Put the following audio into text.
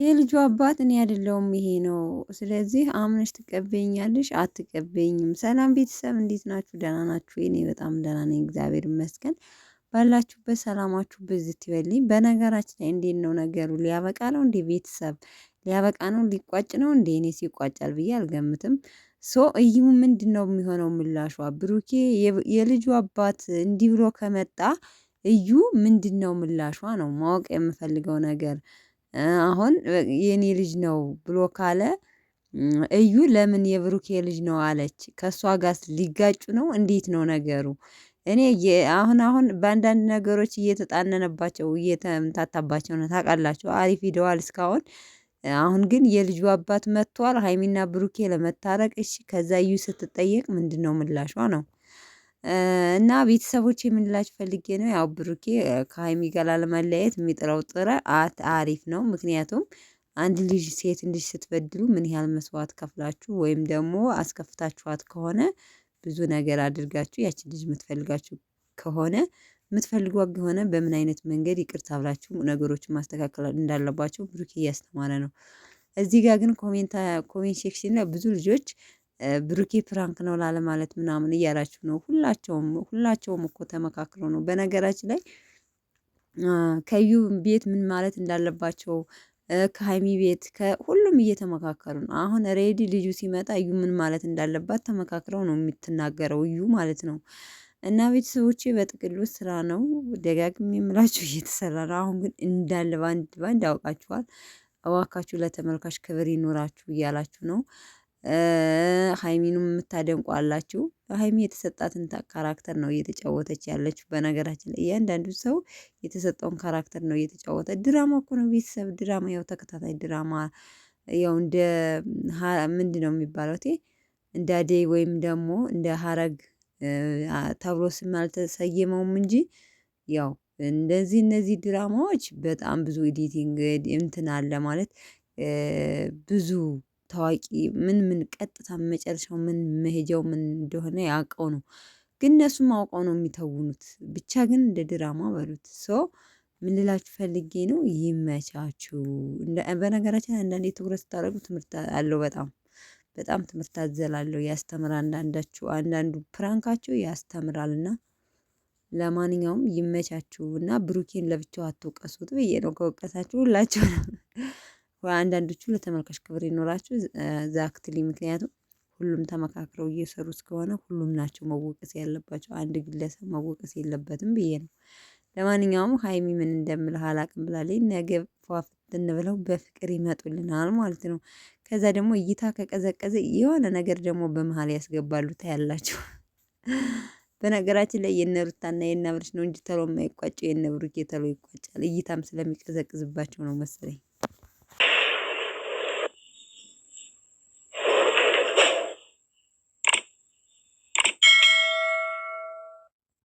የልጁ አባት እኔ አይደለሁም ይሄ ነው። ስለዚህ አምነሽ ትቀበይኛለሽ አትቀበይኝም? ሰላም ቤተሰብ እንዴት ናችሁ? ደህና ናችሁ? እኔ በጣም ደህና ነኝ እግዚአብሔር ይመስገን። ባላችሁበት ሰላማችሁ ብዝት ይበልኝ። በነገራችን ላይ እንዴት ነው ነገሩ? ሊያበቃ ነው እንዴ? ቤተሰብ ሊያበቃ ነው ሊቋጭ ነው እንዴ? እኔስ ይቋጫል ብዬ አልገምትም። ሶ እዩ ምንድነው የሚሆነው ምላሿ? ብሩኬ የልጁ አባት እንዲህ ብሎ ከመጣ እዩ ምንድነው ምላሿ ነው ማወቅ የምፈልገው ነገር። አሁን የኔ ልጅ ነው ብሎ ካለ እዩ ለምን የብሩኬ ልጅ ነው አለች? ከእሷ ጋርስ ሊጋጩ ነው? እንዴት ነው ነገሩ? እኔ አሁን በአንዳንድ ነገሮች እየተጣነነባቸው እየተምታታባቸው ነው ታውቃላችሁ። አሪፍ ሂደዋል እስካሁን። አሁን ግን የልጁ አባት መጥቷል ሀይሚና ብሩኬ ለመታረቅ እሺ። ከዛ እዩ ስትጠየቅ ምንድነው ምላሿ ነው? እና ቤተሰቦች የምንላችሁ ፈልጌ ነው ያው ብሩኬ ከሀይሚ ጋር ላለመለያየት የሚጥረው ጥረት አሪፍ ነው። ምክንያቱም አንድ ልጅ ሴት ልጅ ስትበድሉ ምን ያህል መስዋዕት ከፍላችሁ ወይም ደግሞ አስከፍታችኋት ከሆነ ብዙ ነገር አድርጋችሁ ያችን ልጅ የምትፈልጋችሁ ከሆነ የምትፈልጓት ከሆነ በምን አይነት መንገድ ይቅርታ ብላችሁ ነገሮችን ማስተካከል እንዳለባቸው ብሩኬ እያስተማረ ነው። እዚህ ጋር ግን ኮሜንት ሴክሽን ላይ ብዙ ልጆች ብሩኬ ፕራንክ ነው ላለማለት ምናምን እያላችሁ ነው። ሁላቸውም እኮ ተመካክረው ነው በነገራችን ላይ ከዩ ቤት ምን ማለት እንዳለባቸው ከሀይሚ ቤት ከሁሉም እየተመካከሩ ነው። አሁን ሬዲ ልጁ ሲመጣ እዩ ምን ማለት እንዳለባት ተመካክረው ነው የምትናገረው እዩ ማለት ነው። እና ቤተሰቦቼ በጥቅሉ ስራ ነው ደጋግሜ የምላችሁ እየተሰራ ነው። አሁን ግን እንዳለ ባንድ ያውቃችኋል። እባካችሁ ለተመልካች ክብር ይኖራችሁ እያላችሁ ነው። ሀይሚንም የምታደንቁ አላችሁ። ሀይሚ የተሰጣትን ካራክተር ነው እየተጫወተች ያለችው። በነገራችን ላይ እያንዳንዱ ሰው የተሰጠውን ካራክተር ነው እየተጫወተ። ድራማ እኮ ነው ቤተሰብ ድራማ፣ ያው ተከታታይ ድራማ ያው እንደ ምንድነው የሚባለው እንደ አደይ ወይም ደግሞ እንደ ሀረግ ተብሎ ስም አልተሰየመውም እንጂ ያው እንደዚህ እነዚህ ድራማዎች በጣም ብዙ ኤዲቲንግ እንትን አለ ማለት ብዙ ታዋቂ ምን ቀጥታ መጨረሻው ምን መሄጃው ምን እንደሆነ ያውቀው ነው። ግን እነሱም አውቀው ነው የሚተውኑት። ብቻ ግን እንደ ድራማ በሉት። ምን ልላችሁ ፈልጌ ነው ይመቻችሁ። በነገራችን አንዳንዴ ትኩረት ስታደርጉ ትምህርት አለው በጣም ትምህርት አዘላለሁ ያስተምራል። አንዳንዱ ፕራንካቸው ያስተምራልና ለማንኛውም ይመቻችሁና ብሩኬን ለብቻው አትወቀሱት ብዬ ነው። ከወቀሳችሁ ሁላችሁ አንዳንዶቹ ለተመልካች ክብር ይኖራችሁ ዛክትሊ። ምክንያቱም ሁሉም ተመካክረው እየሰሩ እስከሆነ ሁሉም ናቸው መወቀስ ያለባቸው፣ አንድ ግለሰብ መወቀስ የለበትም ብዬ ነው። ለማንኛውም ሀይሚ ምን እንደምልህ አላቅም ብላለች። ነገ ፏፍትን ብለው በፍቅር ይመጡልናል ማለት ነው። ከዛ ደግሞ እይታ ከቀዘቀዘ የሆነ ነገር ደግሞ በመሀል ያስገባሉ ታያላችሁ። በነገራችን ላይ የነ ሩታና የነ አብርሽ ነው እንጂ ተሎ የማይቋጨው የነ ብሩኬ ተሎ ይቋጫል። እይታም ስለሚቀዘቅዝባቸው ነው መሰለኝ።